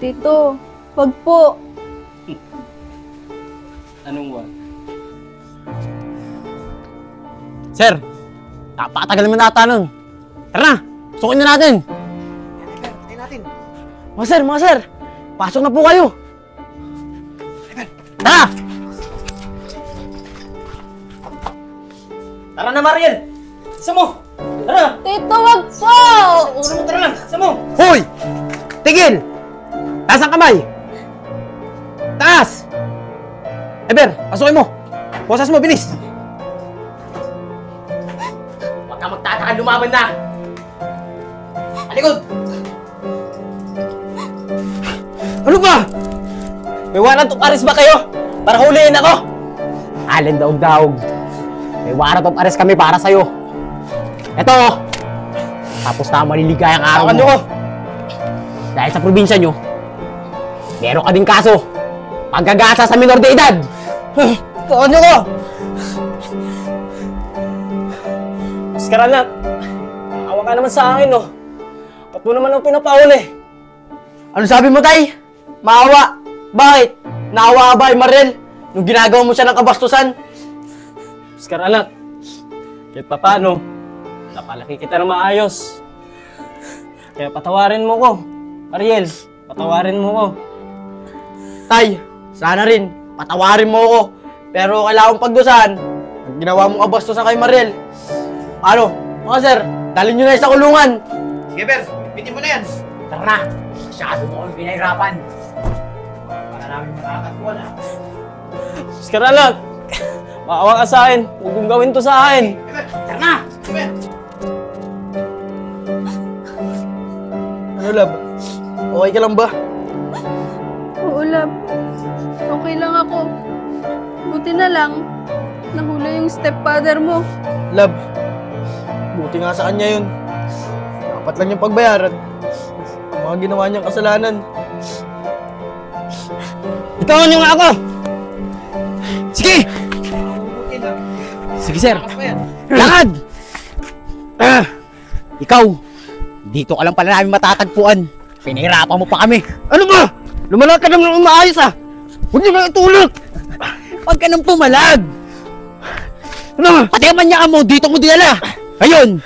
Tito, wag po. Anong wag? Sir, napakatagal naman nata nun. Tara na, sukin na natin. Tayo natin. Mga sir, pasok na po kayo. Tara! Tara na, Mariel! Isa mo! Tara! Tito, wag po! Una mo, tara na! Isa mo! Hoy! Tigil! Taas ang kamay! Taas! Eber, pasukin mo! Posas mo, bilis! Huwag ka magtatakan, lumaban na! Alikod! Ano ba? May warrant of arrest ba kayo? Para huliin ako? Alin daog-daog. May warrant of arrest kami para sa'yo. Eto! Tapos na maliligayang araw mo. Ko. Dahil sa probinsya nyo, meron ka din kaso. Paggagasa sa minor de edad. Taon nyo ko! Oscar, anak. Awa ka naman sa akin, oh. Ba't mo naman ang pinapahuli? Ano sabi mo, tay? Maawa. Bakit? Naawa ka ba, Mariel? Nung ginagawa mo siya ng kabastusan? Oscar, anak. Kahit pa paano, napalaki kita ng maayos. Kaya patawarin mo ko. Mariel, patawarin mo ko. Tay, sana rin, patawarin mo ko. Pero kailangan pagdusahan. Ang ginawa mong kabastusan kay Mariel. Ano? Mga sir, dalhin nyo na sa kulungan. Sige, Ber. Bitin mo na yan. Tara na. Masyado mo kami pinahirapan. Para namin makakatuwa na. Oscar, anak. Maawa ka sa akin. Huwag mong gawin to sa akin. Tara na. Sige, Ber. Ano, love? Okay ka lang ba? Oo, love. Okay lang ako. Buti na lang, nahuli yung stepfather mo. Love, buti nga sa kanya yun. Dapat lang yung pagbayaran. Ang mga ginawa niyang kasalanan. Itawan niyo nga ako! Sige! Sige, sir. Lakad! Ikaw, dito ka lang pala namin matatagpuan. Pinahirapan mo pa kami. Ano ba? Lumalag ka naman ng maayos, ah! Huwag niyo na itulog! Huwag ka nang pumalag! Ano? Pati ang manya mo, dito mo dinala! Ngayon,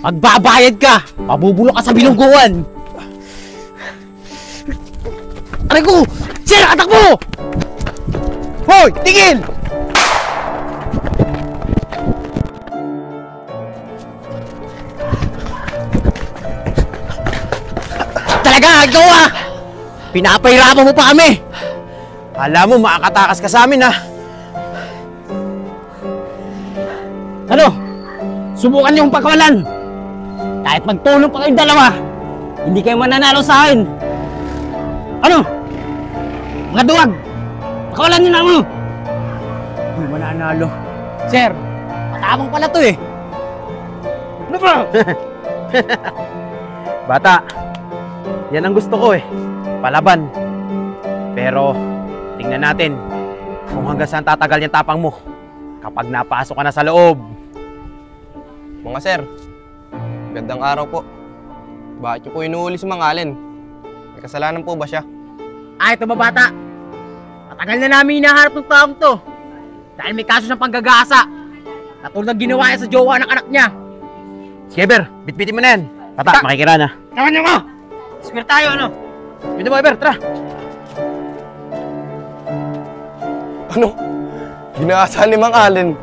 magbabayad ka! Mabubulok ka sa bilungguan! Aray ko! Sir, atak mo! Hoy! Tingin! Talaga, gawa! Pinapahirapan mo pa kami! Alam mo, makakatakas ka sa amin, ha? Ano? Subukan niyong pagkawalan! Kahit magtulong pa kayong dalawa, hindi kayo mananalo sa akin! Ano? Mga duwag! Pakawalan niyo na mo! Hindi mananalo. Sir, matapang pala to eh! Ano ba? Bata, yan ang gusto ko eh. Palaban. Pero, tingnan natin kung hanggang saan tatagal yung tapang mo kapag napasok ka na sa loob. Mga sir, gandang araw po. Bakit niyo po inuuli si Mang Allen? May kasalanan po ba siya? Ay, ito ba bata? Matagal na namin hinaharap ng taong to. Dahil may kaso ng panggagasa. Natulad ng ginawa niya sa jowa ng anak niya. Sige, Ber, bitbitin mo na yan. Bata, makikira na. Tawan niyo ko! Square tayo, ano? Dito mo, Ber, tara. Ano? Ginaasahan ni Mang Allen?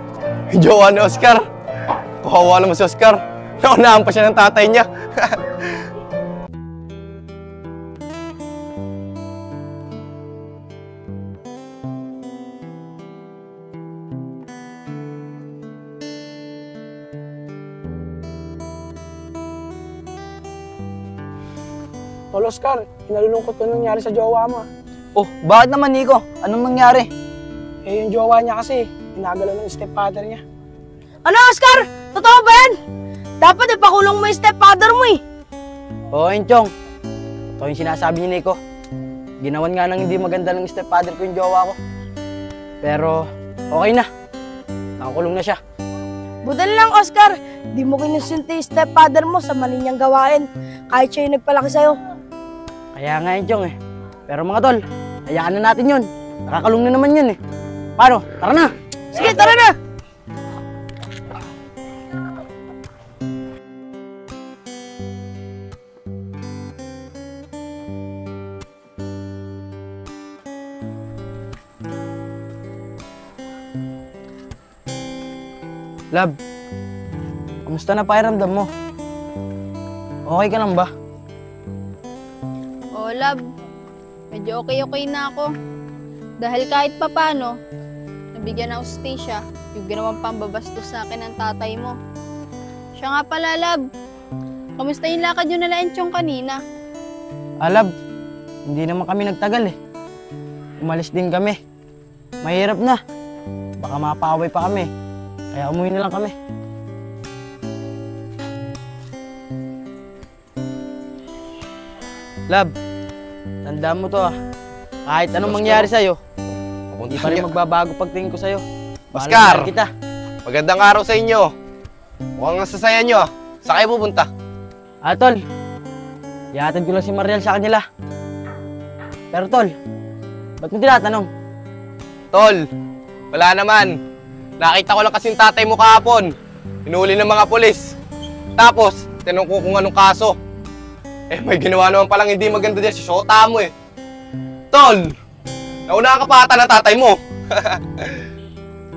Yung jowa ni Oscar? Kawawa naman si Oscar. Naunahan pa siya ng tatay niya. Tol Oscar, inalulungkot ko nangyari sa jowa mo. Oh, bakit naman, Nico? Anong nangyari? Eh, yung jowa niya kasi, inagalaw ng stepfather niya. Ano, Oscar? Totoo ba yan? Dapat ipakulong mo yung stepfather mo eh. Oo, Inchong. Ito yung sinasabi ni Nico. Ginawan nga ng hindi maganda ng stepfather ko yung jowa ko. Pero, okay na. Nakakulong na siya. Budal lang, Oscar. Di mo kinusinti yung stepfather mo sa mali niyang gawain. Kahit siya yung nagpalaki sa'yo. Kaya nga yun, Chong eh. Pero mga tol, hayaan na natin yun. Nakakalong na naman yun eh. Paano? Tara na! Sige, tara na! Lab, kamusta na pakiramdam mo? Okay ka lang ba? Oo, love. Medyo okay na ako. Dahil kahit papano, nabigyan ng hustisya yung ginawang pambabastos sa akin ng tatay mo. Siya nga pala, love. Kamusta yung lakad yun nila Enchong kanina? Lab, hindi naman kami nagtagal eh. Umalis din kami. Mahirap na. Baka mapaaway pa kami. Kaya umuwi na lang kami. Lab, tandaan mo to ah. Kahit anong mangyari sa'yo, hindi pa rin magbabago pagtingin ko sa'yo. Mahal na Oscar! mahal kita. Magandang araw sa inyo. Mukhang nasasaya nyo ah. Saan kayo pupunta? Tol, ihatid ko lang si Mariel sa kanila. Pero tol, ba't mo tinatanong? Tol, wala naman. Nakita ko lang kasing tatay mo kahapon. Hinuli ng mga polis. Tapos, tinanong ko kung anong kaso. Eh, may ginawa naman palang hindi maganda dyan si Shota mo eh. Tol, nauna ka pa ata ng tatay mo.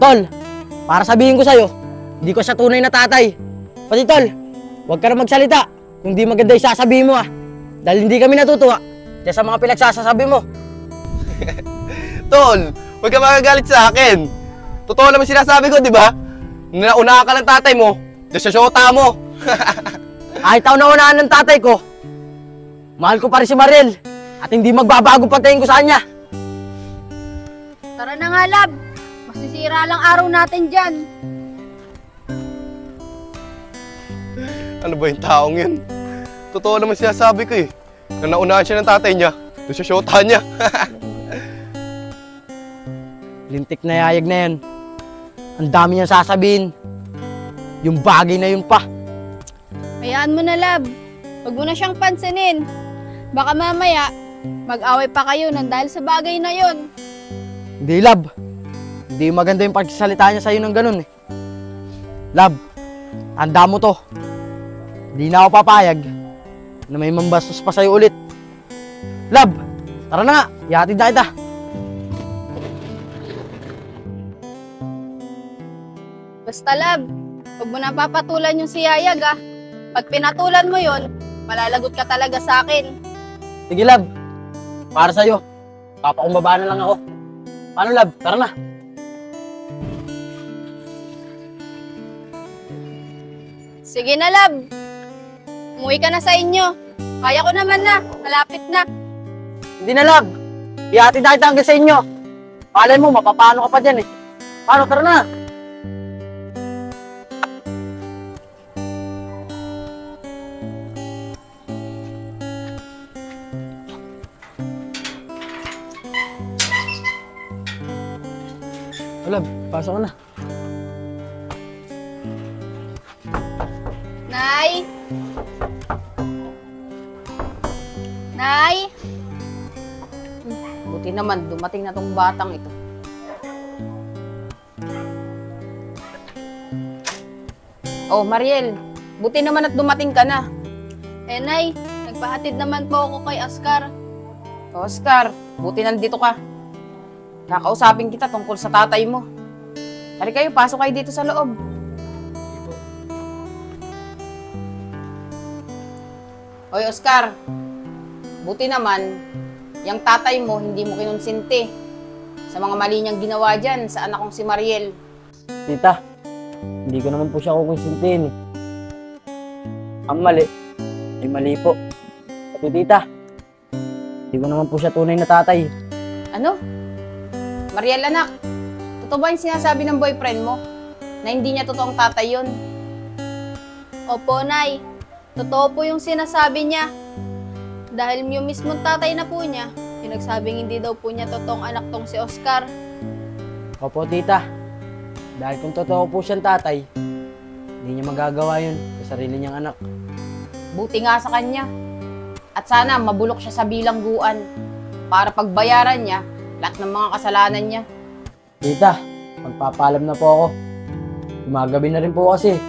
Tol, para sabihin ko sa'yo, hindi ko siya tunay na tatay. Pati tol, huwag ka na magsalita kung di maganda yung sasabihin mo ah. Dahil hindi kami natutuwa dyan sa mga pinagsasasabi mo. Tol, huwag ka magagalit sa akin. Totoo naman sinasabi ko, di ba? Nauna ka ng tatay mo, dyan sa Shota mo. Kahit ako naunaan ng tatay ko, mahal ko pa rin si Mariel at hindi magbabago patayin ko sa kanya. Tara na nga, love. Masisira lang araw natin dyan. Ano ba yung taong yun? Totoo naman sinasabi ko eh. Na naunahan siya ng tatay niya, doon sa Shota niya. Lintik na yayag na yan. Ang dami niyang sasabihin. Yung bagay na yun pa. Hayaan mo na, love. Huwag mo na siyang pansinin. Baka mamaya, mag-away pa kayo nang dahil sa bagay na yun. Hindi, love. Hindi maganda yung pagsasalita niya sa'yo ng ganun eh. Love, tanda mo to. Hindi na ako papayag na may mambastos pa sa'yo ulit. Love, tara na nga. Ihatid na kita. Basta, love, huwag mo na papatulan yung si Yayag, ah. Pag pinatulan mo yon, malalagot ka talaga sa akin. Sige, love. Para sa'yo. Papakumbaba na lang ako. Paano, love? Tara na. Sige na, love. Umuwi ka na sa inyo. Kaya ko naman na. Malapit na. Hindi na, love. Ihatid na kita hanggang sa inyo. Palay mo, mapapano ka pa dyan eh. Paano? Tara na. Love, pasok ka na. Nay? Nay? Buti naman, dumating na tong batang ito. Oh, Mariel, buti naman at dumating ka na. Eh, Nay, nagpahatid naman po ako kay Oscar. Oscar, buti nandito ka. Kakausapin kita tungkol sa tatay mo. Tari kayo, pasok kayo dito sa loob. Hoy, Oscar, buti naman, yung tatay mo hindi mo kinonsinti sa mga mali niyang ginawa dyan sa anak kong si Mariel. Tita, hindi ko naman po siya kukonsintihin eh. Ang mali, ay mali po. Pati tita, hindi ko naman po siya tunay na tatay. Ano? Mariel, anak, totoo ba yung sinasabi ng boyfriend mo na hindi niya totoong tatay yun? Opo, Nay. Totoo po yung sinasabi niya. Dahil yung mismong tatay na po niya, yung nagsabing hindi daw po niya totoong anak tong si Oscar. Opo, tita. Dahil kung totoo po siyang tatay, hindi niya magagawa yun sa sarili niyang anak. Buti nga sa kanya. At sana mabulok siya sa bilangguan para pagbayaran niya lahat ng mga kasalanan niya. Tita, magpapaalam na po ako. Gumagabi na rin po kasi.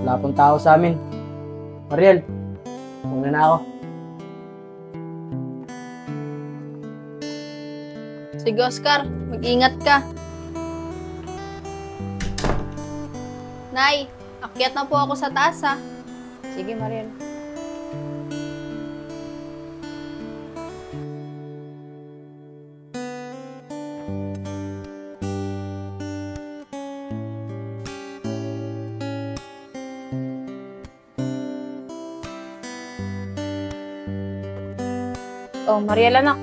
Wala pong tao sa amin. Mariel, una na ako. Sige, Oscar. Mag-ingat ka. Nay, akyat na po ako sa taas, ha. Sige, Mariel. Oh, Mariel anak.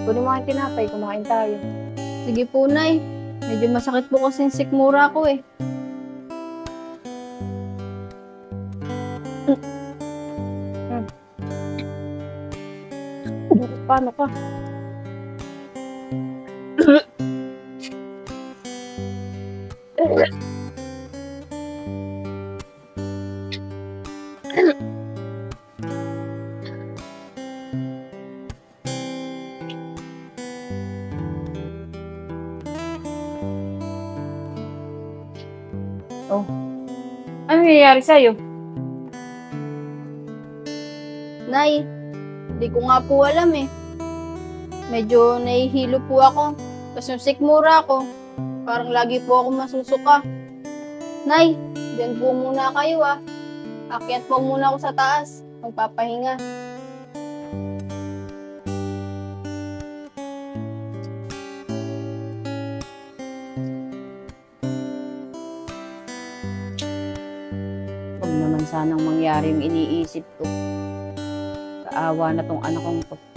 Kunin mo ang tinapay, kumain tayo. Sige po, Nay. Medyo masakit po kasi yung sikmura ko, eh. Paano ka? Oh. Ano nangyayari sa'yo? Nay, hindi ko nga po alam, eh. Medyo nahihilo po ako. Tapos yung sikmura ko, parang lagi po ako masusuka. Nay, dyan po muna kayo, ah. Akyat po muna ako sa taas. Magpapahinga. Huwag naman sanang mangyari yung iniisip ko. Kaawa na tong anak kong to.